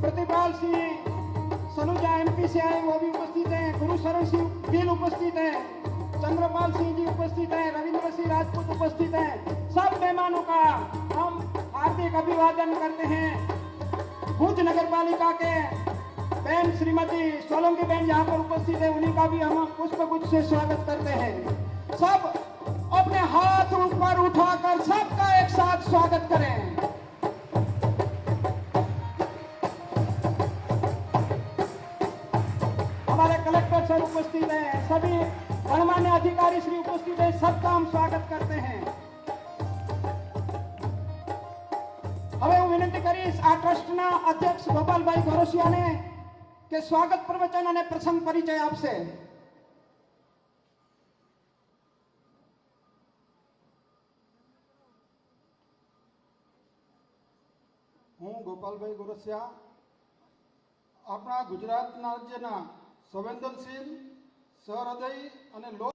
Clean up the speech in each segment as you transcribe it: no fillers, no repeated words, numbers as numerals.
प्रतिपाल Singh Saluja MP से आए वो भी उपस्थित हैं, गुरुशरण सिंह गिल उपस्थित हैं, चंद्रपाल सिंह जी उपस्थित हैं, रविंद्र सिंह राजपूत उपस्थित हैं। सब मेहमानों का हम हार्दिक अभिवादन करते हैं। भुज नगर पालिका के बहन श्रीमती सोलंकी बहन यहाँ पर उपस्थित है, उन्हीं का भी हम पुष्प गुच्छ से स्वागत करते हैं। सब अपने हाथ ऊपर उठाकर सबका एक साथ स्वागत करें। हमारे कलेक्टर सर उपस्थित हैं, सभी गणमान्य अधिकारी श्री उपस्थित है, सबका हम स्वागत करते हैं। હવે હું વિનંતી કરીશ આ ટ્રસ્ટના અધ્યક્ષ ગોપાલભાઈ ગોરસિયાને કે સ્વાગત પ્રવચન અને પ્રસંગ પરિચય આપશે। હું ગોપાલભાઈ ગોરસિયા આપણા ગુજરાત રાજ્યના સંવેદનશીલ સહૃદય અને લોક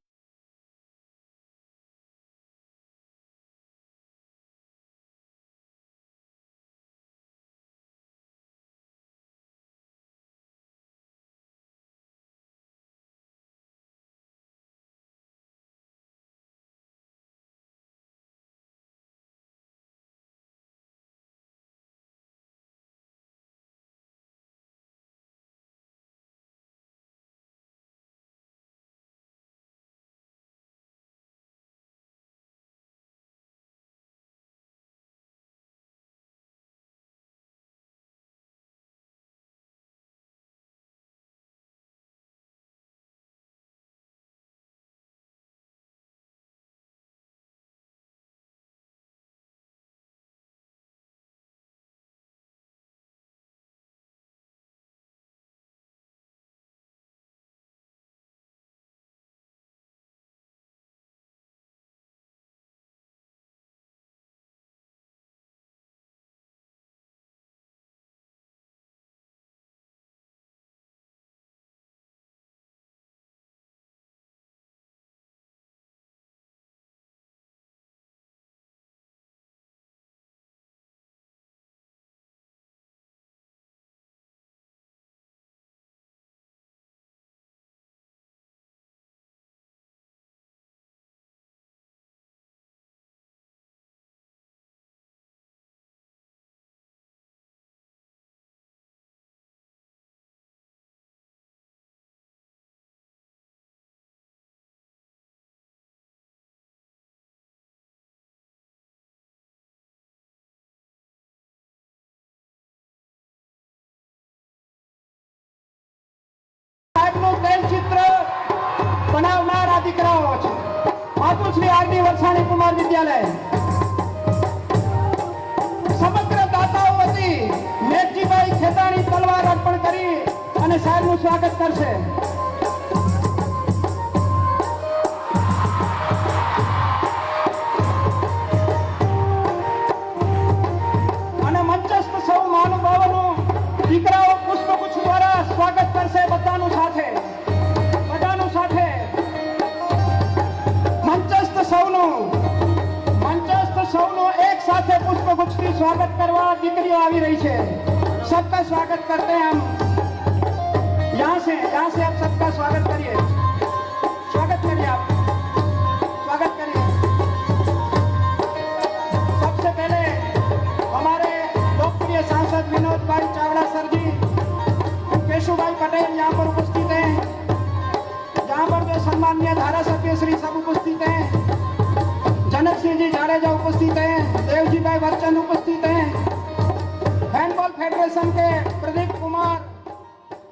ચિત્ર બનાવનારા દીકરાઓ છે માતુશ્રી આરડી વરસાણી કુમાર વિદ્યાલય સમગ્ર દાતાઓ વતી મેઘજીભાઈ ખેતાણી તલવાર અર્પણ કરી અને સાહેબનું સ્વાગત કરશે। અને મંચસ્થ સૌ મહાનુભાવોનું દીકરાઓ પુષ્પગુચ્છ દ્વારા સ્વાગત કરશે। બધાનું સાથે મંચસ્થ સૌનું એક સાથે પુષ્પગુચ્છથી સ્વાગત કરવા દીકરીઓ આવી रही છે। सबका स्वागत करते हैं हम यहाँ से आप सबका स्वागत करिए। स्वागत करिए, आप स्वागत करिए। सबसे पहले हमारे लोकप्रिय सांसद विनोद भाई चावड़ा सर जी, केशुभाई पटेल यहाँ पर उपस्थित हैं। यहाँ पर जो सम्माननीय धारा सभ्य श्री सब उपस्थित हैं। जनक सिंह जी जाडेजा उपस्थित हैं। देवजी भाई बच्चन उपस्थित हैं। हैंडबॉल फेडरेशन के प्रदीप कुमार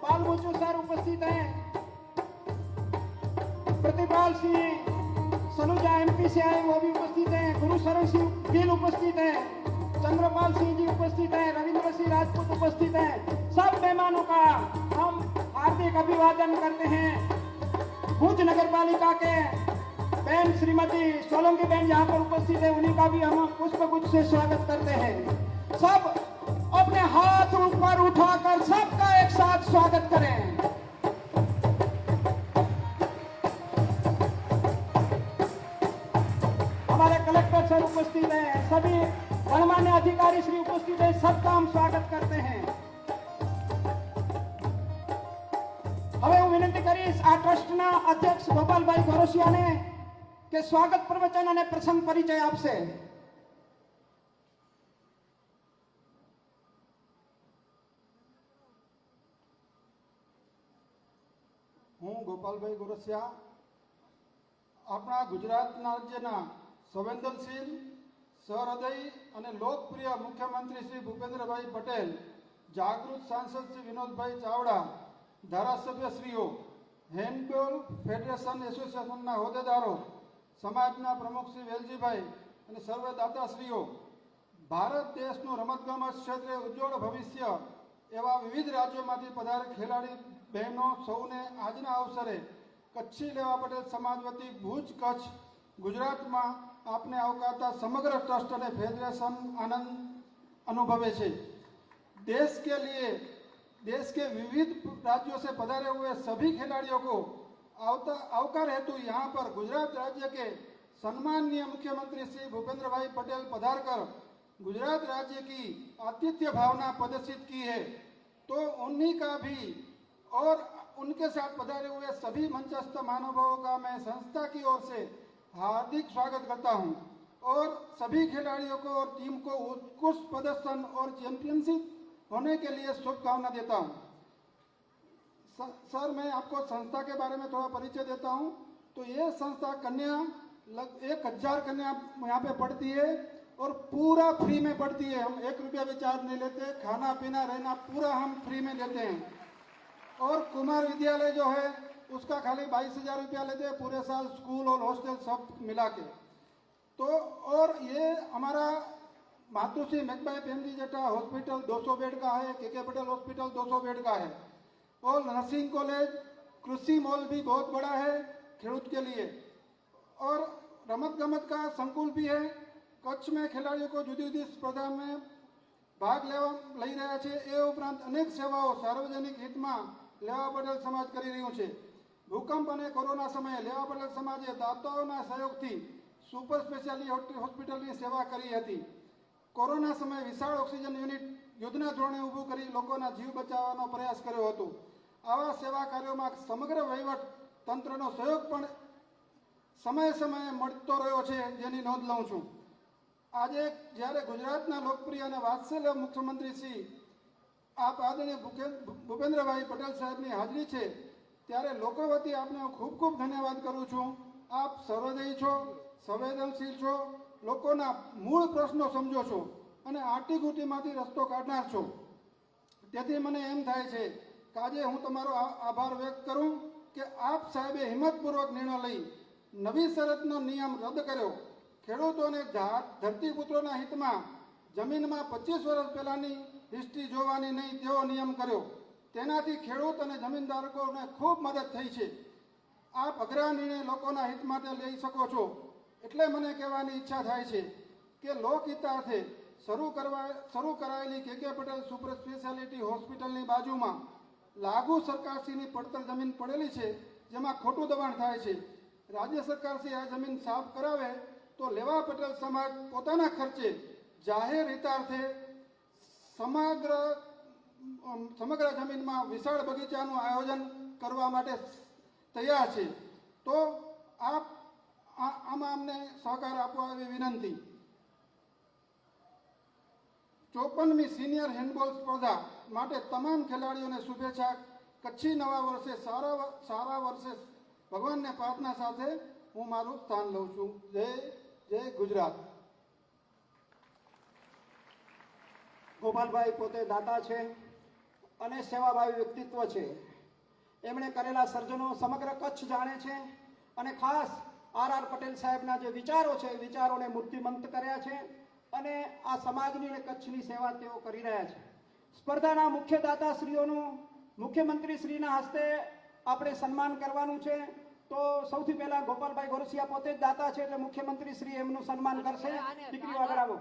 पालमुचू सर उपस्थित हैं। प्रतिपाल सिंह सलूजा एमपी से आए वो भी उपस्थित हैं। गुरुशरण सिंह गिल उपस्थित हैं। चंद्रपाल सिंह जी उपस्थित हैं। रविंद्र सिंह राजपूत उपस्थित हैं। सब मेहमानों का हम हार्दिक अभिवादन करते हैं। भुज नगर पालिका के बहन श्रीमती सोलंकी बहन यहाँ पर उपस्थित है, उन्हीं का भी हम पुष्प गुच्छ से स्वागत करते हैं। सब अपने हाथ ऊपर उठाकर सबका एक साथ स्वागत करें। हमारे कलेक्टर सर उपस्थित हैं, सभी गणमान्य अधिकारी श्री उपस्थित है, सबका हम स्वागत करते हैं। આ ટ્રસ્ટના અધ્યક્ષ ગોપાલભાઈ ગોરસિયાને કે સ્વાગત પ્રવચન અને પ્રસંગ પરિચય આપશે. હું ગોપાલભાઈ ગોરસિયા આપણા ગુજરાત રાજ્યના સંવેદનશીલ સહૃદય અને લોકપ્રિય મુખ્યમંત્રી શ્રી ભૂપેન્દ્રભાઈ પટેલ, જાગૃત સાંસદ શ્રી વિનોદભાઈ ચાવડા, ધારાસભ્યશ્રીઓ, હેન્ડબોલ ફેડરેશન એસોસિએશનના હોદ્દેદારો, સમાજના પ્રમુખ શ્રી વેલજીભાઈ અને સર્વ દાતાશ્રીઓ, ભારત દેશનું રમતગમત ક્ષેત્રે ઉજ્જવળ ભવિષ્ય એવા વિવિધ રાજ્યોમાંથી પધારેલ ખેલાડી બહેનો સૌને આજના અવસરે કચ્છી લેવા પટેલ સમાજ વતી ભુજ કચ્છ ગુજરાતમાં આપને આવકારતા સમગ્ર ટ્રસ્ટ અને ફેડરેશન આનંદ अनुभवे છે. देश के विविध राज्यों से पधारे हुए सभी खिलाड़ियों को आवकार हेतु यहाँ पर गुजरात राज्य के सम्माननीय मुख्यमंत्री श्री भूपेंद्र भाई पटेल पधार कर गुजरात राज्य की आतिथ्य भावना प्रदर्शित की है, तो उन्हीं का भी और उनके साथ पधारे हुए सभी मंचस्थ महानुभावों का मैं संस्था की ओर से हार्दिक स्वागत करता हूं और सभी खिलाड़ियों को और टीम को उत्कृष्ट प्रदर्शन और चैंपियनशिप होने के लिए शुभकामना देता हूं. सर, मैं आपको संस्था के बारे में थोड़ा परिचय देता हूं. तो ये संस्था कन्या 1000 कन्या यहाँ पे पढ़ती है और पूरा फ्री में पढ़ती है. हम 1 रुपया भी चार्ज नहीं लेते. खाना पीना रहना पूरा हम फ्री में देते हैं. और कुमार विद्यालय जो है उसका खाली 22,000 रुपया लेते हैं पूरे साल, स्कूल और हॉस्टल सब मिला के. तो और ये हमारा मातुश्री मेघबाई प्रेमजी जेठा हॉस्पिटल 200 बेड का है, के पटेल हॉस्पिटल 200 बेड का है, और नर्सिंग कॉलेज, कृषि मॉल भी बहुत बड़ा है खेडूत के लिए, और रमत गमत का संकुल भी है. कच्छ में खिलाड़ियों को जुदी जुदी स्पर्धा में भाग लई रह्या छे. ए उपरांत अनेक सेवाओं सार्वजनिक हित में लेवा पटेल समाज करी रह्यो छे. भूकंप और कोरोना समय लेवा पटेल समाजे दाताओना सहयोगथी सुपर स्पेशियालिटी होस्पिटलनी सेवा करी हती. कोरोना समय विशाल ऑक्सिजन युनिट युद्धना धोरणे ऊभું કરી લોકોના જીવ બચાવવાનો પ્રયાસ કર્યો હતો. આવા સેવા કાર્યોમાં સમગ્ર વહીવટ તંત્રનો સહયોગ પણ સમયે સમયે મળતો રહ્યો છે, જેની નોંધ લઉં છું. આજે જ્યારે ગુજરાતના લોકપ્રિય અને વાત્સલ્ય મુખ્યમંત્રી શ્રી આપ આદરણીય ભૂપેન્દ્રભાઈ પટેલ સાહેબની હાજરી છે, ત્યારે લોકો વતી આપને હું ખૂબ ખૂબ ધન્યવાદ કરું છું. આપ સહૃદયી છો, સંવેદનશીલ છો, લોકોના મૂળ પ્રશ્નો સમજો છો અને આટીઘૂટીમાંથી રસ્તો કાઢનાર છો. તેથી મને એમ થાય છે કે આજે હું તમારો આભાર વ્યક્ત કરું કે આપ સાહેબે હિંમતપૂર્વક નિર્ણય લઈ નવી શરતનો નિયમ રદ કર્યો. ખેડૂતોને ધરતીપુત્રોના હિતમાં જમીનમાં 25 વર્ષ પહેલાંની હિસ્ટ્રી જોવાની નહીં તેવો નિયમ કર્યો. તેનાથી ખેડૂત અને જમીનદારોને ખૂબ મદદ થઈ છે. આપ અઘરા નિર્ણય લોકોના હિત માટે લઈ શકો છો. એટલે મને કહેવાની ઈચ્છા થાય છે કે લોકહિતાર્થે શરૂ કરાયેલી કે પટેલ સુપર સ્પેશિયાલિટી હોસ્પિટલની બાજુમાં લાગુ સરકારશ્રીની પડતર જમીન પડેલી છે, જેમાં ખોટું દબાણ થાય છે. રાજ્ય સરકારશ્રી આ જમીન સાફ કરાવે તો લેવા પટેલ સમાજ પોતાના ખર્ચે જાહેર હિતાર્થે સમગ્ર જમીનમાં વિશાળ બગીચાનું આયોજન કરવા માટે તૈયાર છે. તો આપ આમાં અમને સહકાર આપવા એવી વિનંતી. 54મી સિનિયર હેન્ડબોલ સ્પર્ધા માટે તમામ ખેલાડીઓને શુભેચ્છા. કચ્છી નવા વર્ષે સારા વર્ષે ભગવાનને પ્રાર્થના સાથે હું મારું સ્થાન લઉં છું. જય જય ગુજરાત. ગોપાલભાઈ પોતે દાતા છે અને સેવાભાવી વ્યક્તિત્વ છે. એમણે કરેલા સર્જનો સમગ્ર કચ્છ જાણે છે અને ખાસ આર પટેલ સાહેબના જે વિચારો છે એ વિચારોને મૂર્તિમંત કર્યા છે અને આ સમાજની અને કચ્છની સેવા તેઓ કરી રહ્યા છે. સ્પર્ધાના મુખ્ય દાતાશ્રીઓનું મુખ્યમંત્રીશ્રીના હસ્તે આપણે સન્માન કરવાનું છે. તો સૌથી પહેલા ગોપાલભાઈ ગોરસિયા પોતે જ દાતા છે એટલે મુખ્યમંત્રીશ્રી એમનું સન્માન કરશે. દીકરીઓ આગળ આવો.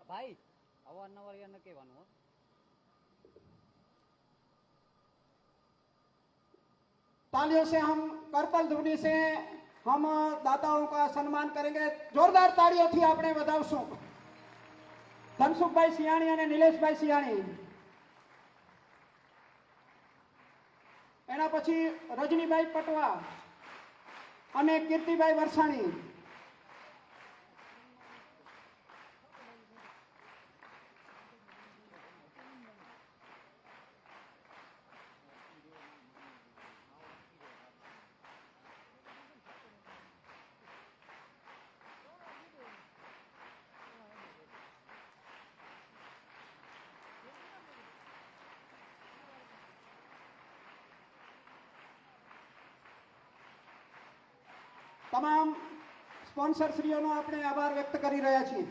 ભાઈ અવારનવાર એને કહેવાનું. तालियों से हम करतल ध्वनि से हम दाताओं का सम्मान करेंगे. जोरदार तालियों थी आपने વધાવશું. ધનસુખભાઈ સિયાણી અને નિલેશભાઈ સિયાણી. એના પછી રજનીભાઈ પટવા અને કીર્તિભાઈ વરસાણી. તમામ સ્પોન્સરશ્રીઓનો આપણે આભાર વ્યક્ત કરી રહ્યા છીએ.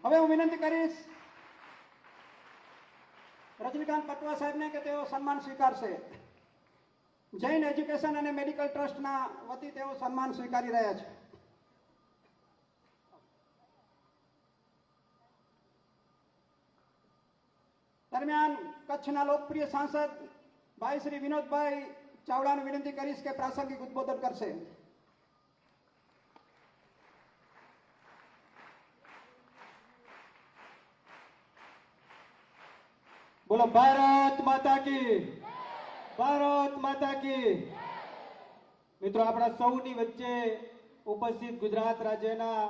હવે હું વિનંતી કરીશ રજનીકાંત પટવા સાહેબને કે તેઓ સન્માન સ્વીકારશે. જૈન એજ્યુકેશન અને મેડિકલ ટ્રસ્ટના વતી તેઓ સન્માન સ્વીકારી રહ્યા છે. દરમિયાન કચ્છના લોકપ્રિય સાંસદ ભાઈ શ્રી વિનોદભાઈ ચાવડાને વિનંતી કરીશ કે પ્રાસંગિક ઉદ્બોધન કરશે. બોલો ભારત માતા કી, ભારત માતા કી. મિત્રો, આપણા સૌની વચ્ચે ઉપસ્થિત ગુજરાત રાજ્યના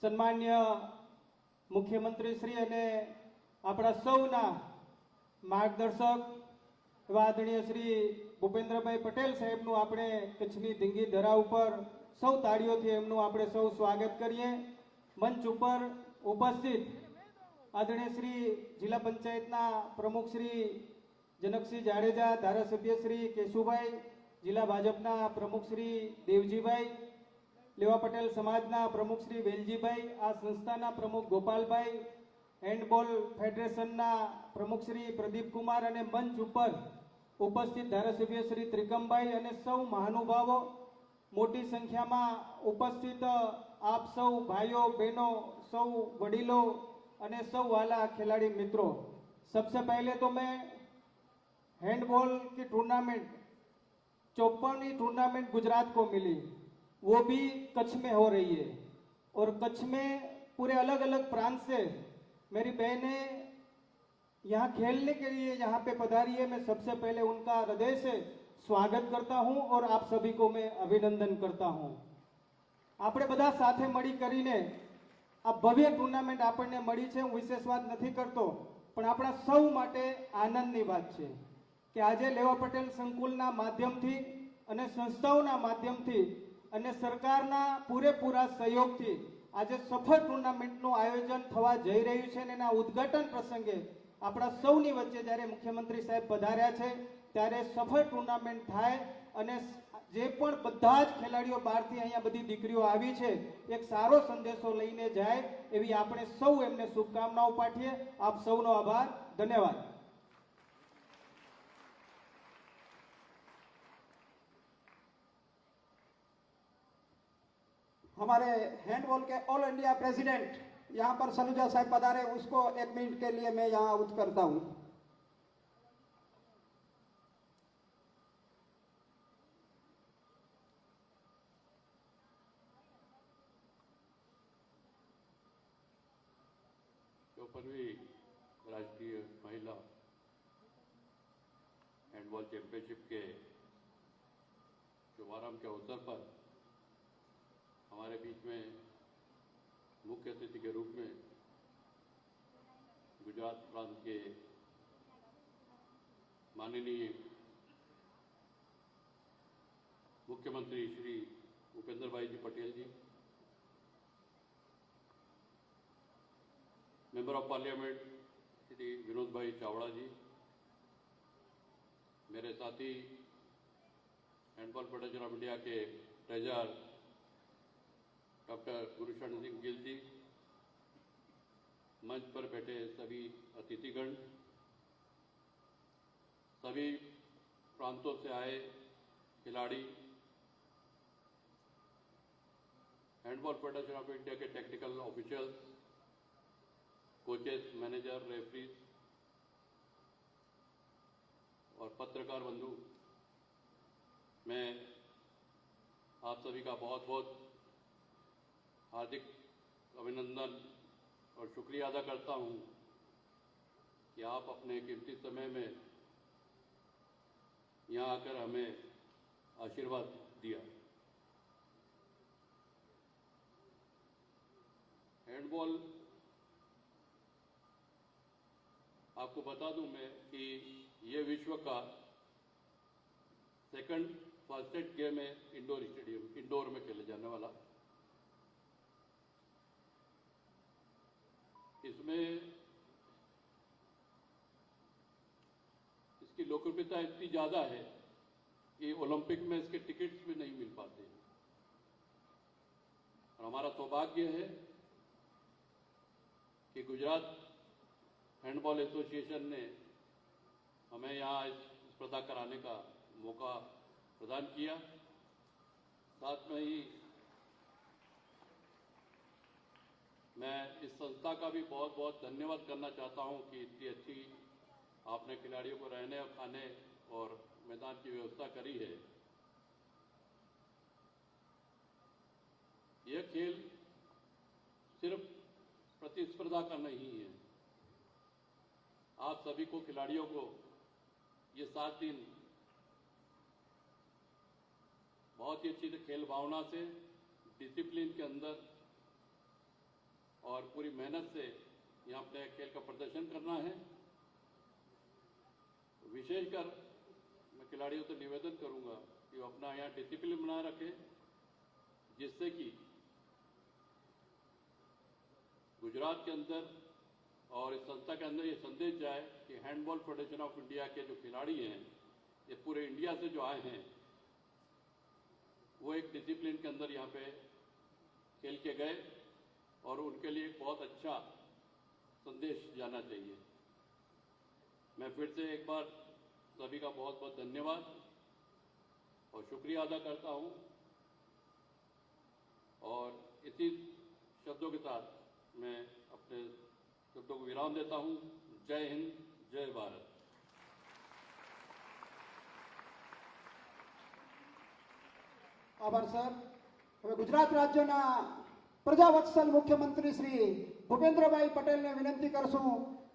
સન્માન્ય મુખ્યમંત્રી શ્રી અને આપણા સૌના માર્ગદર્શક એવા આદરણીય શ્રી ભૂપેન્દ્રભાઈ પટેલ સાહેબનું આપણે કચ્છની ધીંગી ધરા ઉપર સૌ તાળીઓથી એમનું આપણે સૌ સ્વાગત કરીએ. મંચ ઉપર ઉપસ્થિત આદરણીય શ્રી જિલ્લા પંચાયતના પ્રમુખ શ્રી જનકસિંહ જાડેજા, ધારાસભ્ય શ્રી કેશુભાઈ, જિલ્લા ભાજપના પ્રમુખ શ્રી દેવજીભાઈ, લેવા પટેલ સમાજના પ્રમુખ શ્રી વેલજીભાઈ, આ સંસ્થાના પ્રમુખ ગોપાલભાઈ, હેન્ડબોલ ફેડરેશનના પ્રમુખ શ્રી પ્રદીપકુમાર અને મંચ ઉપર ઉપસ્થિત ધારાસભ્ય શ્રી ત્રિકમભાઈ અને સૌ મહાનુભાવો, મોટી સંખ્યામાં ઉપસ્થિત આપ સૌ ભાઈઓ બહેનો, સૌ વડીલો અને સૌ वाला खिलाड़ी मित्रों, सबसे पहले तो मैं हैंडबॉल की टूर्नामेंट 54वीं टूर्नामेंट गुजरात को मिली, वो भी कच्छ में हो रही है और कच्छ में पूरे अलग अलग प्रांत से मेरी बहनें यहाँ खेलने के लिए यहाँ पे पधारी है. मैं सबसे पहले उनका हृदय से स्वागत करता हूँ और आप सभी को मैं अभिनंदन करता हूँ. આપણે બધા સાથે મળી કરીને આ ભવ્ય ટુર્નામેન્ટ આપણને મળી છે. હું વિશેષ વાત નથી કરતો, પણ આપણા સૌ માટે આનંદની વાત છે કે આજે લેવા પટેલ સંકુલના માધ્યમથી અને સંસ્થાઓના માધ્યમથી અને સરકારના પૂરેપૂરા સહયોગથી આજે સફળ ટુર્નામેન્ટનું આયોજન થવા જઈ રહ્યું છે અને એના ઉદ્ઘાટન પ્રસંગે આપણા સૌની વચ્ચે જ્યારે મુખ્યમંત્રી સાહેબ પધાર્યા છે ત્યારે સફળ ટુર્નામેન્ટ થાય અને જે પણ બધા જ ખેલાડીઓ બહારથી અહીંયા બધી દીકરીઓ આવી છે એક સારો સંદેશો લઈને જાય એવી આપણે સૌ એમને શુભકામનાઓ પાઠવીએ. આપ સૌનો આભાર. ધન્યવાદ. हमारे हैंडबॉल के ऑल इंडिया प्रेसिडेंट यहाँ पर सलूजा साहब पधारे, उसको 1 मिनट के लिए मैं यहाँ आउट करता हूँ. चौपनवीं राष्ट्रीय महिला हैंडबॉल चैंपियनशिप के शुभारंभ के अवसर पर हमारे बीच में मुख्य अतिथि के रूप में गुजरात प्रांत के माननीय मुख्यमंत्री श्री भूपेंद्र भाई ji Patel ji, member of parliament Shri Vinod भाई चावड़ा जी, मेरे साथी हैंडबॉल फेडरेशन ऑफ इंडिया के ट्रेजरर डॉक्टर गुरुशरण सिंह गिल जी, मंच पर बैठे सभी अतिथिगण, सभी प्रांतों से आए खिलाड़ी, हैंडबॉल फेडरेशन ऑफ इंडिया के technical officials, coaches, manager, referees और पत्रकार बंधु, मैं आप सभी का बहुत बहुत हार्दिक अभिनंदन और शुक्रिया अदा करता हूं कि कि आप अपने कीमती समय में यहाँ आकर हमें आशीर्वाद दिया। हैंडबॉल, आपको बता दूं मैं कि ये विश्व का सेकंड फास्टेस्ट गेम है इंडोर में खेले जाने वाला। इसमें इसकी लोकप्रियता इतनी ज्यादा है कि ओलंपिक में इसके टिकट्स भी नहीं मिल पाते। और हमारा सौभाग्य है कि गुजरात हैंडबॉल एसोसिएशन ने हमें यहाँ इस स्पर्धा कराने का मौका प्रदान किया। साथ में ही मैं इस संस्था का भी बहुत बहुत धन्यवाद करना चाहता हूं कि इतनी अच्छी आपने खिलाड़ियों को रहने और खाने और मैदान की व्यवस्था करी है। यह खेल सिर्फ प्रतिस्पर्धा का नहीं है। आप सभी को, खिलाड़ियों को, ये 7 दिन बहुत ही अच्छी खेल भावना से, डिसिप्लिन के अंदर और पूरी मेहनत से यहाँ अपने खेल का प्रदर्शन करना है। विशेषकर मैं खिलाड़ियों से निवेदन करूंगा कि वो अपना यहाँ डिसिप्लिन बनाए रखें, जिससे कि गुजरात के अंदर और इस संस्था के अंदर ये संदेश जाए कि हैंडबॉल फेडरेशन ऑफ इंडिया के जो खिलाड़ी हैं, ये पूरे इंडिया से जो आए हैं, वो एक डिसिप्लिन के अंदर यहाँ पे खेल के गए और उनके लिए एक बहुत अच्छा संदेश जाना चाहिए। मैं फिर से एक बार सभी का बहुत बहुत धन्यवाद और शुक्रिया अदा करता हूं और इसी शब्दों के साथ मैं अपने शब्दों को विराम देता हूं। जय हिंद, जय भारत। આભાર સર. હવે ગુજરાત રાજ્યના પ્રજાવત્સલ મુખ્યમંત્રી શ્રી ભૂપેન્દ્રભાઈ પટેલને વિનંતી કરશું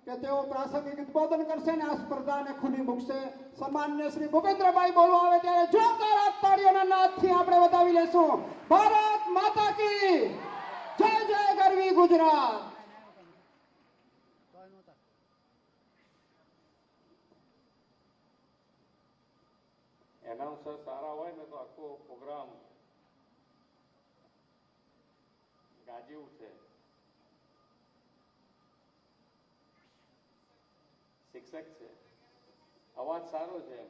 કે તેઓ પ્રાસંગિક ઉદ્બોધન કરશે અને આ સ્પર્ધાને ખુલ્લી મૂકશે. સન્માનીય શ્રી ભૂપેન્દ્રભાઈ બોલવા આવે ત્યારે જોરદાર તાળીઓના નાદથી આપણે વધાવી લેશું. ભારત માતા की જય જય ગરવી ગુજરાત. એનાઉન્સર સારા હોય ને તો આખો પ્રોગ્રામ ગાજી ઉઠે. શિક્ષક છે, અવાજ સારો છે.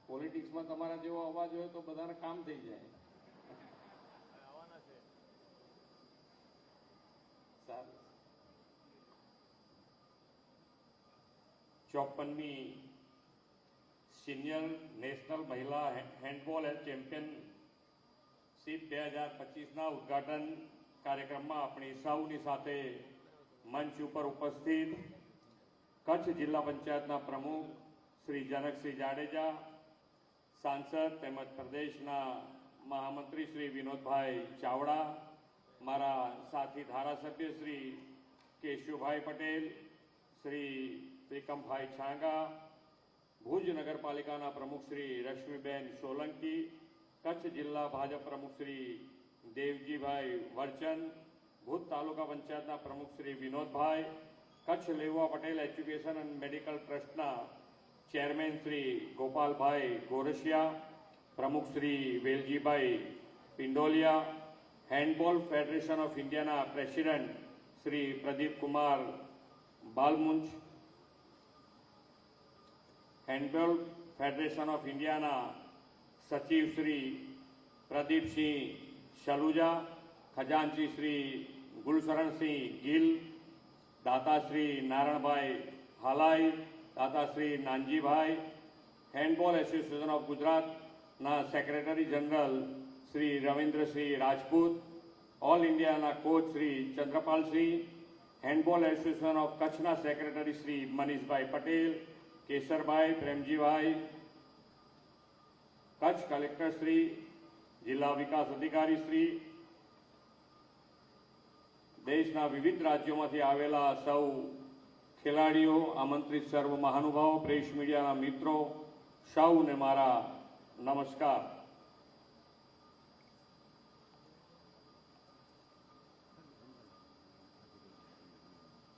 પોલિટિક્સમાં તમારા જેવો અવાજ હોય તો બધાને કામ થઈ જાય. સારું. 54મી સિનિયર નેશનલ મહિલા હેન્ડબોલ ચેમ્પિયનશીપ 2025ના ઉદ્ઘાટન કાર્યક્રમમાં આપણી સૌની સાથે મંચ ઉપર ઉપસ્થિત કચ્છ જિલ્લા પંચાયતના પ્રમુખ શ્રી જનકસિંહ જાડેજા, સાંસદ તેમજ પ્રદેશના મહામંત્રી શ્રી વિનોદભાઈ ચાવડા, મારા સાથી ધારાસભ્ય શ્રી કેશુભાઈ પટેલ, શ્રી ત્રિકમભાઈ છાંગા, ભુજ નગરપાલિકાના પ્રમુખ શ્રી રશ્મિબેન સોલંકી, કચ્છ જિલ્લા ભાજપ પ્રમુખ શ્રી દેવજીભાઈ વરચંદ, ભુજ તાલુકા પંચાયતના પ્રમુખ Shri Vinodbhai, Kutch Leva Patel education and medical ટ્રસ્ટના ચેરમેન શ્રી ગોપાલભાઈ ગોરસિયા, પ્રમુખ Shri Veljibhai Pindoliya, handball federation of ઇન્ડિયાના president Shri Pradeep Kumar Balmunj, handball federation of India ना सचिव श्री प्रदीप सिंह शलूजा, खजांची श्री गुलशरण सिंह गिल, दाता श्री नारायण हालाई, दाता श्री नानजी भाई, हैंडबॉल एसोसिएशन ऑफ गुजरात ना secretary general Shri Ravindra Singh Rajput, all India ना coach Shri Chandrapal Singh, handball association of Kutch ना सेक्रेटरी श्री मनीष भाई पटेल, केसरभाई प्रेमजीभाई, कच्छ कलेक्टर श्री, जिला विकास अधिकारी श्री, देश દેશના વિવિધ રાજ્યોમાંથી આવેલા સૌ ખેલાડીઓ, આમંત્રિત સર્વ મહાનુભાવો, પ્રેસ મીડિયાના મિત્રો, સૌને મારા નમસ્કાર.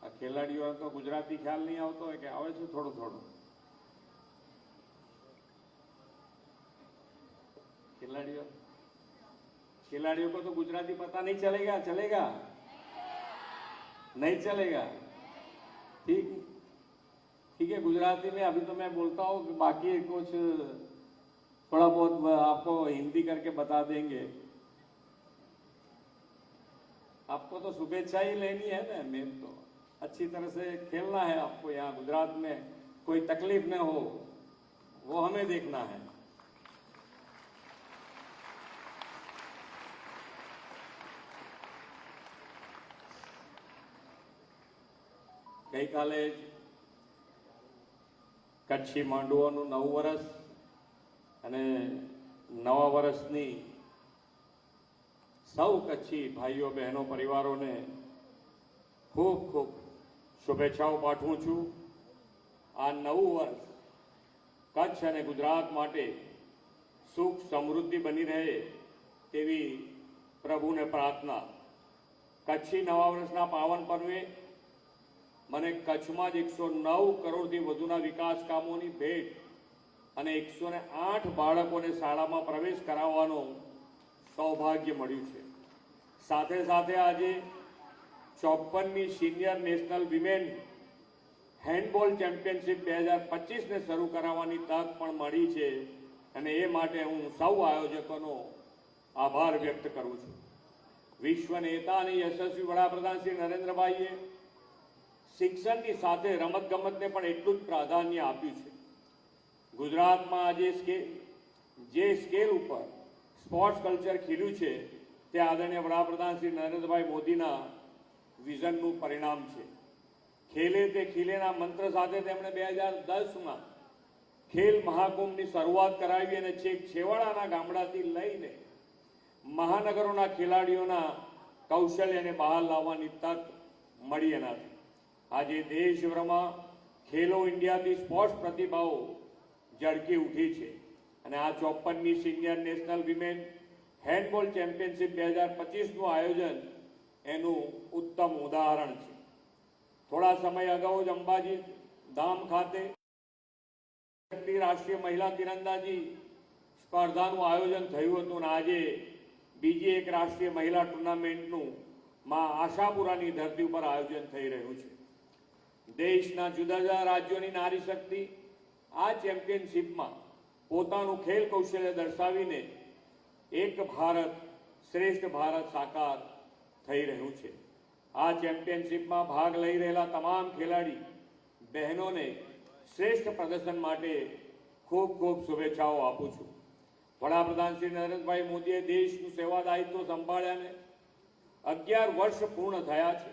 આ ખેલાડીઓને તો ગુજરાતી ખ્યાલ નહીં આવતો હોય કે આવે છે થોડું થોડું? खिलाड़ियों को तो गुजराती पता नहीं चलेगा? चलेगा नहीं चलेगा? ठीक ठीक है, गुजराती में अभी तो मैं बोलता हूँ, बाकी कुछ थोड़ा बहुत आपको हिंदी करके बता देंगे. आपको तो शुभेच्छा ही लेनी है ना, मेन तो अच्छी तरह से खेलना है आपको. यहाँ गुजरात में कोई तकलीफ न हो वो हमें देखना है. ગઈકાલે જ કચ્છી માંડવાનું નવું વર્ષ અને નવા વર્ષની સૌ કચ્છી ભાઈઓ બહેનો પરિવારોને ખૂબ ખૂબ શુભેચ્છાઓ પાઠવું છું. આ નવું વર્ષ કચ્છ અને ગુજરાત માટે સુખ સમૃદ્ધિ બની રહે તેવી પ્રભુને પ્રાર્થના. કચ્છી નવા વર્ષના પાવન પર્વે મને કચ્છમાં જ 109 કરોડથી વધુના વિકાસ કામોની ભેટ અને 108 બાળકોને શાળામાં પ્રવેશ કરાવવાનું સૌભાગ્ય મળ્યું છે. સાથે સાથે આજે 54મી senior national women handball championship 2025ને શરૂ કરાવવાની તક પણ મળી છે અને એ માટે હું સૌ આયોજકોનો આભાર વ્યક્ત કરું છું. વિશ્વ નેતા અને યશસ્વી વડાપ્રધાન શ્રી નરેન્દ્રભાઈએ શિક્ષણની સાથે રમતગમતને પણ એટલું જ પ્રાધાન્ય આપ્યું છે. ગુજરાતમાં આજે જે સ્કેલ ઉપર સ્પોર્ટ્સ કલ્ચર ખીલ્યું છે તે આદરણીય વડાપ્રધાન શ્રી નરેન્દ્રભાઈ મોદીના વિઝનનું પરિણામ છે. ખેલે તે ખીલેના મંત્ર સાથે તેમણે 2010માં ખેલ મહાકુંભની શરૂઆત કરાવી અને છેક છેવાડાના ગામડાથી લઈને મહાનગરોના ખેલાડીઓના કૌશલ્યને બહાર લાવવાની તક મળી એનાથી. આજે દેશભરમાં ખેલો ઇન્ડિયાથી સ્પોર્ટ્સ પ્રતિભાઓ ઝળકી ઉઠી છે અને આ 54મી senior national women handball championship 2025નું આયોજન એનું ઉત્તમ ઉદાહરણ છે. થોડા સમય અગાઉ જ અંબાજી ધામ ખાતે રાષ્ટ્રીય મહિલા તીરંદાજી સ્પર્ધાનું આયોજન થયું હતું અને આજે બીજી એક રાષ્ટ્રીય મહિલા ટુર્નામેન્ટનું માં આશાપુરાની ધરતી ઉપર આયોજન થઈ રહ્યું છે. દેશના જુદા જુદા રાજ્યોની નારી શક્તિ આ ચેમ્પિયનશિપમાં પોતાનું ખેલ કૌશલ્ય દર્શાવીને એક ભારત શ્રેષ્ઠ ભારત સાકાર થઈ રહ્યું છે. આ ચેમ્પિયનશિપમાં ભાગ લઈ રહેલા તમામ ખેલાડી બહેનોને શ્રેષ્ઠ પ્રદર્શન માટે ખૂબ ખૂબ શુભેચ્છાઓ આપું છું. વડાપ્રધાન શ્રી નરેન્દ્રભાઈ મોદીએ દેશનું સેવા દાયિત્વ સંભાળ્યાને 11 વર્ષ પૂર્ણ થયા છે.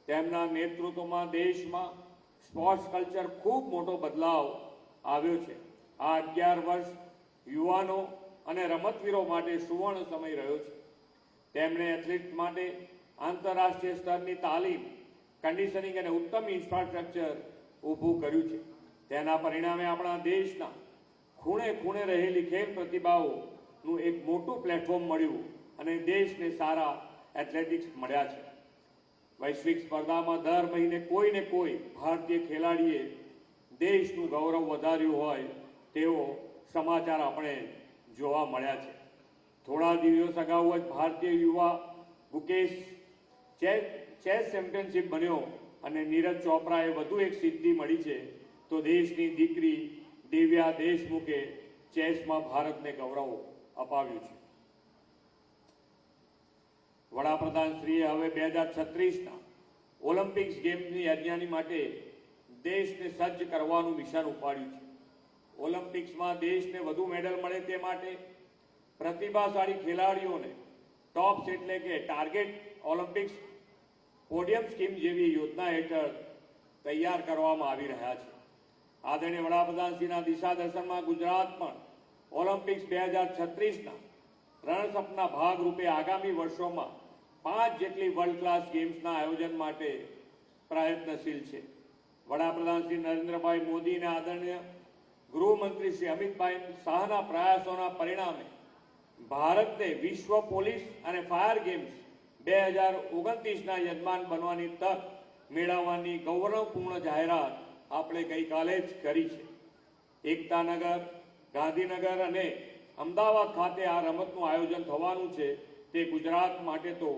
તેમના નેતૃત્વમાં દેશમાં સ્પોર્ટ્સ કલ્ચર ખૂબ મોટો બદલાવ આવ્યો છે. આ 11 વર્ષ યુવાનો અને રમતવીરો માટે સુવર્ણ સમય રહ્યો છે. તેમણે એથ્લેટ માટે આંતરરાષ્ટ્રીય સ્તરની તાલીમ, કન્ડિશનિંગ અને ઉત્તમ ઇન્ફ્રાસ્ટ્રક્ચર ઊભું કર્યું છે. તેના પરિણામે આપણા દેશના ખૂણે ખૂણે રહેલી ખેલ પ્રતિભાઓનું એક મોટું પ્લેટફોર્મ મળ્યું અને દેશને સારા એથ્લેટિક્સ મળ્યા છે. વૈશ્વિક સ્પર્ધામાં દર મહિને કોઈને કોઈ ભારતીય ખેલાડીએ દેશનું ગૌરવ વધાર્યું હોય તેવો સમાચાર આપણે જોવા મળ્યા છે. થોડા દિવસ અગાઉ જ ભારતીય યુવા ગુકેશ ચેસ ચેમ્પિયનશિપ બન્યો અને નીરજ ચોપરાએ વધુ એક સિદ્ધિ મળી છે તો દેશની દીકરી દિવ્યા દેશમુખે ચેસમાં ભારતને ગૌરવ અપાવ્યું છે. વડાપ્રધાન શ્રીએ હવે 2036ના ઓલિમ્પિક્સ ગેમ્સની યજમાની માટે દેશને સજ્જ કરવાનું મિશન ઉપાડ્યું છે. ઓલિમ્પિક્સમાં દેશને વધુ મેડલ મળે તે માટે પ્રતિભાશાળી ખેલાડીઓને ટોપ્સ એટલે કે ટાર્ગેટ ઓલિમ્પિક્સ પોડિયમ સ્કીમ જેવી યોજના હેઠળ તૈયાર કરવામાં આવી રહ્યા છે. આદરણીય વડાપ્રધાનશ્રીના દિશા દર્શનમાં ગુજરાત પણ ઓલિમ્પિક્સ 2036ના રણસપના ભાગરૂપે આગામી વર્ષોમાં 5 જેટલી વર્લ્ડ ક્લાસ ગેમ્સના આયોજન માટે પ્રયત્નશીલ છે. વડાપ્રધાન શ્રી નરેન્દ્રભાઈ મોદી અને આદરણીય ગૃહમંત્રી શ્રી અમિતભાઈ શાહના પ્રયાસોના પરિણામે ભારતને વિશ્વ પોલીસ અને ફાયર ગેમ્સ 2029ના યજમાન બનવાની તક મેળવવાની ગૌરવપૂર્ણ જાહેરાત આપણે ગઈકાલે જ કરી છે. એકતાનગર, ગાંધીનગર અને અમદાવાદ ખાતે આ રમતનું આયોજન થવાનું છે તે ગુજરાત માટે તો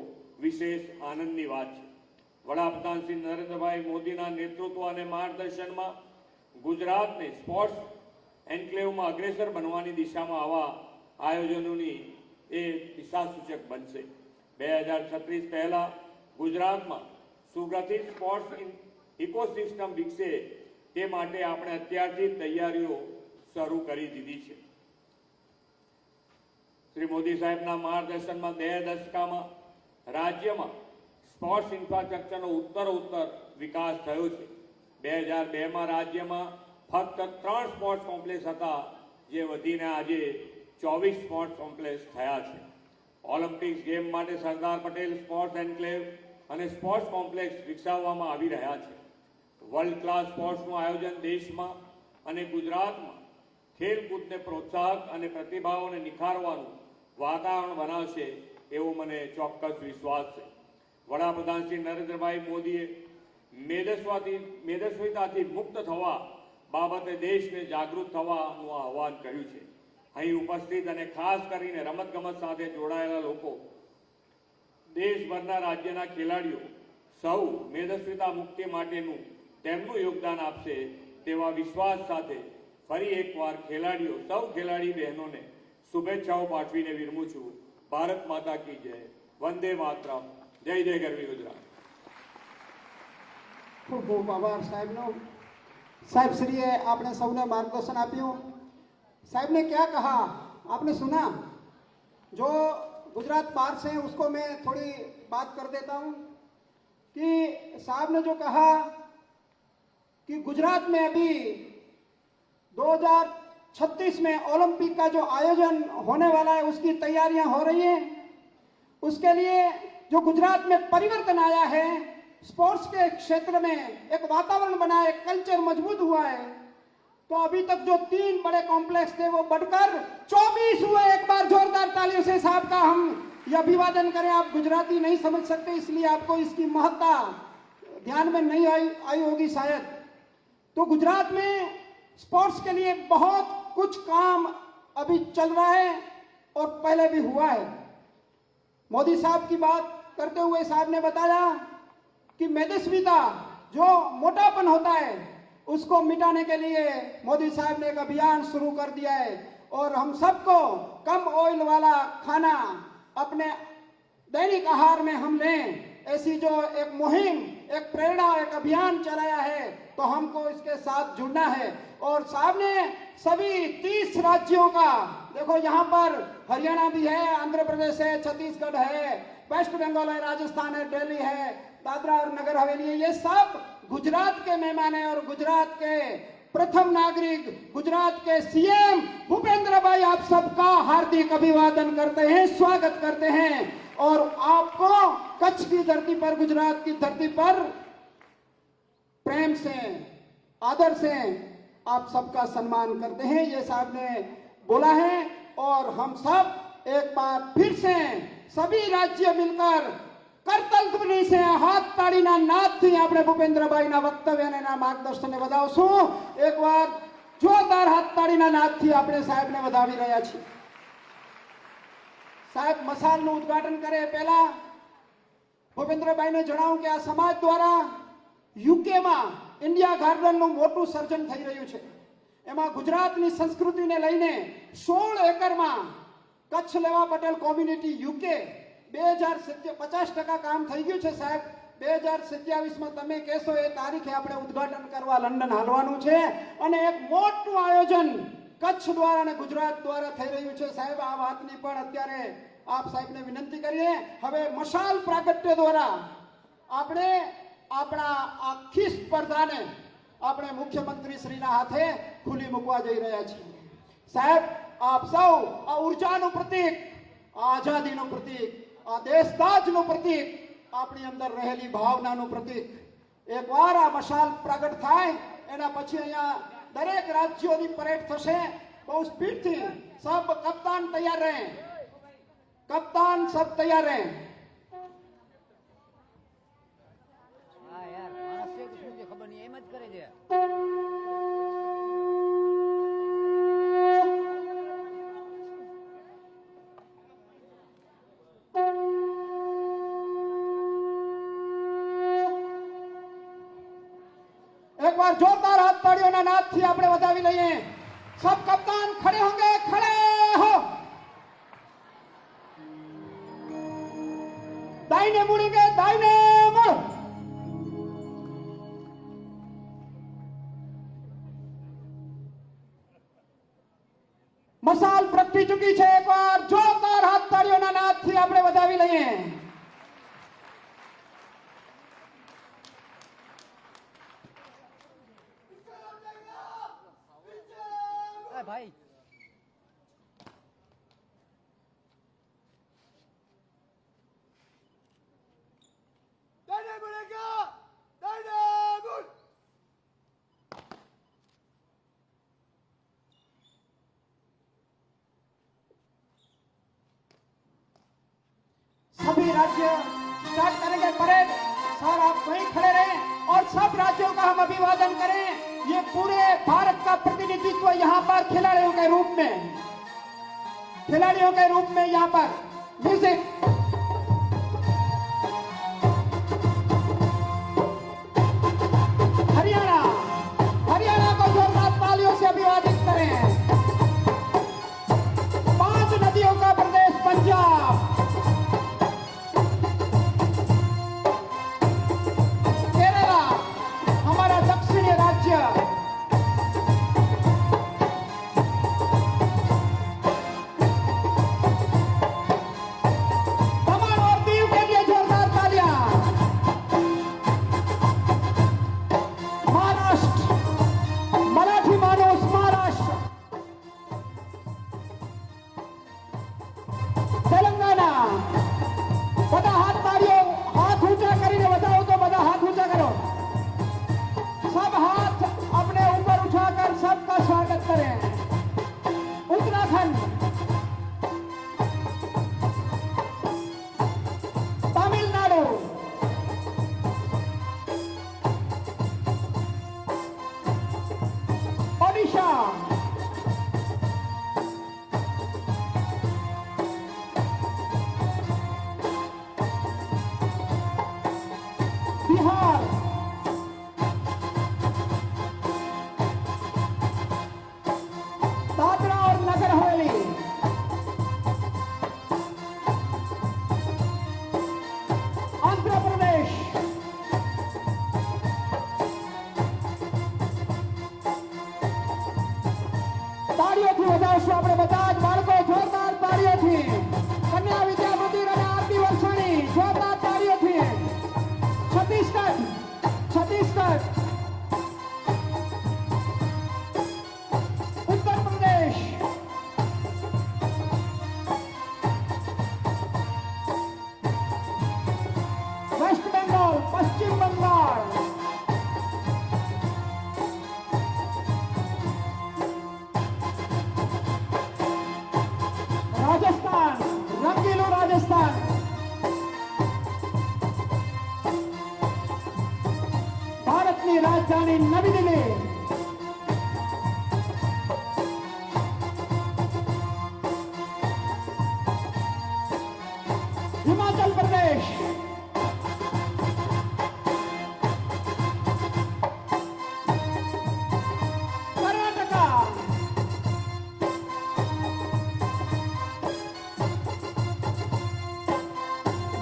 વિશેષ આનંદની વાત છે. વડાપ્રધાન શ્રી નરેન્દ્રભાઈ મોદીના નેતૃત્વ અને માર્ગદર્શનમાં ગુજરાતને સ્પોર્ટ્સ એન્ક્લેવમાં અગ્રેસર બનવાની દિશામાં આવા આયોજનોની એ દિશાસૂચક બનશે. 2036 પહેલા ગુજરાતમાં સુગ્રથિત સ્પોર્ટ્સ ઇકોસિસ્ટમ વિકસે તે માટે આપણે અત્યારથી તૈયારીઓ શરૂ કરી દીધી છે. શ્રી મોદી સાહેબના માર્ગદર્શનમાં 2 દશકામાં રાજ્યમાં સ્પોર્ટ્સ ઇન્ફ્રાસ્ટ્રક્ચરનો ઉત્તરોત્તર વિકાસ થયો છે. 2002માં રાજ્યમાં ફક્ત 3 સ્પોર્ટ્સ કોમ્પ્લેક્સ હતા, જે વધીને આજે 24 સ્પોર્ટ્સ કોમ્પ્લેક્સ થયા છે. ઓલિમ્પિક્સ ગેમ માટે સરદાર પટેલ સ્પોર્ટ્સ એન્ક્લેવ અને સ્પોર્ટ્સ કોમ્પ્લેક્સ વિકસાવવામાં આવી રહ્યા છે. વર્લ્ડ ક્લાસ સ્પોર્ટ્સનું આયોજન દેશમાં અને ગુજરાતમાં ખેલકૂદને પ્રોત્સાહક અને પ્રતિભાઓને નિખારવાનું વાતાવરણ બનાવશે એવો મને ચોક્કસ વિશ્વાસ છે. વડાપ્રધાન શ્રી નરેન્દ્રભાઈ મોદીએ મેદસ્વીતાથી મુક્ત થવા બાબતે દેશને જાગૃત થવાનું આહવાન કર્યું છે. અહીં ઉપસ્થિત અને ખાસ કરીને રમતગમત સાથે જોડાયેલા લોકો, દેશભરના રાજ્યના ખેલાડીઓ સૌ મેદસ્વીતા મુક્તિ માટેનું તેમનું યોગદાન આપશે તેવા વિશ્વાસ સાથે ફરી એકવાર સૌ ખેલાડી બહેનોને શુભેચ્છાઓ પાઠવીને વિરમું છું. ભારત માતા કી જય. વંદે માતરમ. જય જય ગરવી ગુજરાત. ખૂબ ખૂબ આભાર સાહેબનો. साहब श्रीए आपने सबने मार्गदर्शन आप्યું. साहब ने क्या कहा आपने सुना. जो गुजरात बाहर से हैं उसको मैं थोड़ी बात कर देता हूं कि साहब ने जो कहा कि गुजरात में अभी 2036 में ओलंपिक का जो आयोजन होने वाला है उसकी तैयारियां हो रही हैं. उसके लिए जो गुजरात में परिवर्तन आया है, स्पोर्ट्स के क्षेत्र में एक वातावरण बना है, कल्चर मजबूत हुआ है. तो अभी तक जो 3 बड़े कॉम्प्लेक्स थे वो बढ़कर 24 हुए. एक बार जोरदार तालियों से साहब का हम ये अभिवादन करें. आप गुजराती नहीं समझ सकते इसलिए आपको इसकी महत्ता ध्यान में नहीं आई होगी शायद. तो गुजरात में स्पोर्ट्स के लिए बहुत कुछ काम अभी चल रहा है और पहले भी हुआ है. मोदी साहब की बात करते हुए साहब ने बताया कि मेदस्वीता जो मोटापन होता है उसको मिटाने के लिए मोदी साहब ने एक अभियान शुरू कर दिया है और हम सबको कम ऑयल वाला खाना अपने दैनिक आहार में हम लें. ऐसी जो एक मुहिम, एक प्रेरणा, एक अभियान चलाया है तो हमको इसके साथ जुड़ना है. और साहब ने सभी 30 राज्यों का, देखो यहाँ पर हरियाणा भी है, आंध्र प्रदेश है, छत्तीसगढ़ है, वेस्ट बंगाल है, राजस्थान है, दिल्ली है, दादरा और नगर हवेली है, ये सब गुजरात के मेहमान हैं. और गुजरात के प्रथम नागरिक, गुजरात के सीएम भूपेंद्र भाई आप सबका हार्दिक अभिवादन करते हैं, स्वागत करते हैं. और आपको कच्छ की धरती पर, गुजरात की धरती पर प्रेम से, आदर से आप सबका सम्मान करते हैं. ये साहब ने बोला है और हम सब एक बार फिर से सभी राज्य मिलकर કરતલધ્વનિ છે, હાથ તાળીના નાદથી આપણે ભૂપેન્દ્રભાઈના વક્તવ્યને માર્ગદર્શનને વધાવશું. એકવાર જોરદાર હાથ તાળીના નાદથી આપણે સાહેબને વધાવી રહ્યા છીએ. સાહેબ મસાલનું ઉદ્ઘાટન કરે પહેલા ભૂપેન્દ્રભાઈને જણાવું કે આ સમાજ દ્વારા યુકેમાં ઇન્ડિયા ગાર્ડનનું મોટું સર્જન થઈ રહ્યું છે. એમાં ગુજરાતની સંસ્કૃતિને લઈને 16 એકરમાં કચ્છ લેવા પટેલ કોમ્યુનિટી યુકે 50% કામ થઈ ગયું છે. સાહેબ 2027માં તમે કહેશો એ તારીખે આપણે ઉદ્ઘાટન કરવા લંડન હાલવાનું છે અને એક મોટું આયોજન કચ્છ દ્વારા અને ગુજરાત દ્વારા થઈ રહ્યું છે. સાહેબ આ વાતની પણ અત્યારે આપ સાહેબને વિનંતી કરીએ. હવે મશાલ પ્રાગટ્ય દ્વારા આપણે આપણા આખી સ્પર્ધાને આપણે મુખ્યમંત્રી શ્રીના હાથે ખુલ્લી મૂકવા જઈ રહ્યા છીએ. સાહેબ આપ સૌ આ ઉર્જાનું પ્રતીક, આ આઝાદીનું પ્રતીક, આ દેશદાજનું પ્રતીક, આપણી અંદર રહેલી ભાવનાનું પ્રતીક. એકવાર આ મશાલ પ્રગટ થાય એના પછી અહીંયા દરેક રાજ્યોની પરેડ થશે બહુ સ્પીડથી. સબ કપ્તાન તૈયાર રહે, કપ્તાન સબ તૈયાર રહે. હા યાર માણસ છે કે શું છે ખબર નહીં, એમ જ કરે છે. एक बार जोरदार हाथ ताड़ियों नाद थी आपने बतावी लઈએ. सब कप्तान खड़े होंगे, खड़े हो. दाहिने मुड़ेंगे, दाहिने मुड़. मसाल प्रगटी चुकी है. एक बार जोरदार हाथ ताड़ियों नाद थी आपने बतावी लઈએ. એ ભાઈ सभी राज्य स्टार्ट करेंगे परेड. सर आप वहीं खड़े रहें और सब राज्यों का हम अभिवादन करें. ये पूरे भारत का प्रतिनिधित्व यहाँ पर खिलाड़ियों के रूप में यहाँ पर म्यूजिक. हरियाणा, हरियाणा को जोरदार तालियों से अभिवादित करें. 5 नदियों का प्रदेश पंजाब, केरला हमारा दक्षिणी राज्य, दमन और दीव के लिए जोरदार तालियां. महाराष्ट्र, मराठी माणूस महाराष्ट्र, तेलंगाना. બધા હાથ તાળીઓ, હાથ ઊંચા કરીને બતાવો તો બધા હાથ ऊंचा करो. सब हाथ अपने ऊपर उठाकर सबका स्वागत करें. उत्तराखंड, तमिलनाडु, ओडिशा, बिहार, दादरा और नगर हवेली, आंध्र प्रदेश, તાળીઓથી વધાવશું આપણે બધા જ બાળકો. જોરદાર તાળીઓથી. કન્યા વિદ્યા મંદિર અને આરતી વરસાણી જોરદાર તાળીઓથી. છત્તીસગઢ, છત્તીસગઢ, उत्तर प्रदेश, वेस्ट बंगाल, पश्चिम बंगाल, राजस्थान, रंगीलो राजस्थान, भारतની રાજધાની નવી દિલ્હી, हिमाचल प्रदेश, कर्नाटका,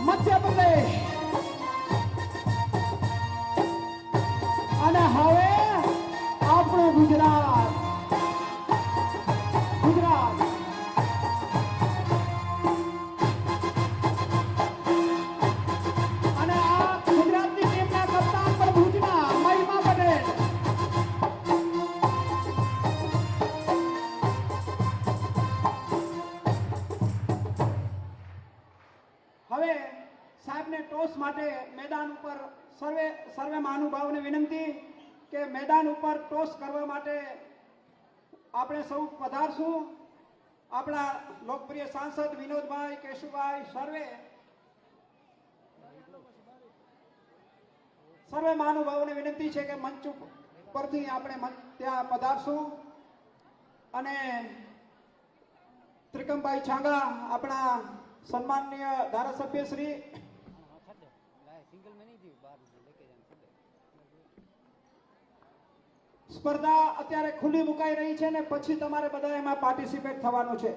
मध्य प्रदेश અને હવે આપણું ગુજરાત. ગુજરાત અને આ ગુજરાતની ટીમના કપ્તાન પર ભુજના મહિમા પટેલ. હવે ટોસ માટે મેદાન ઉપર સર્વે મહાનુભાવોને વિનંતી કે મેદાન ઉપર ટોસ કરવા માટે આપણે સૌ પધારશું. આપણા લોકપ્રિય સાંસદ વિનોદભાઈ, કેશુભાઈ, સર્વે મહાનુભાવોને વિનંતી છે કે મંચ પરથી આપણે ત્યાં પધારશું. અને ત્રિકમભાઈ છાંગા, આપણા સન્માનનીય ધારાસભ્ય શ્રી, સિંગલ में नहीं थी बाहर लेके जाना સ્પર્ધા અત્યારે ખુલ્લી મુકાઈ રહી છે ને પછી તમારે બધા એમાં પાર્ટિસિપેટ થવાનું છે.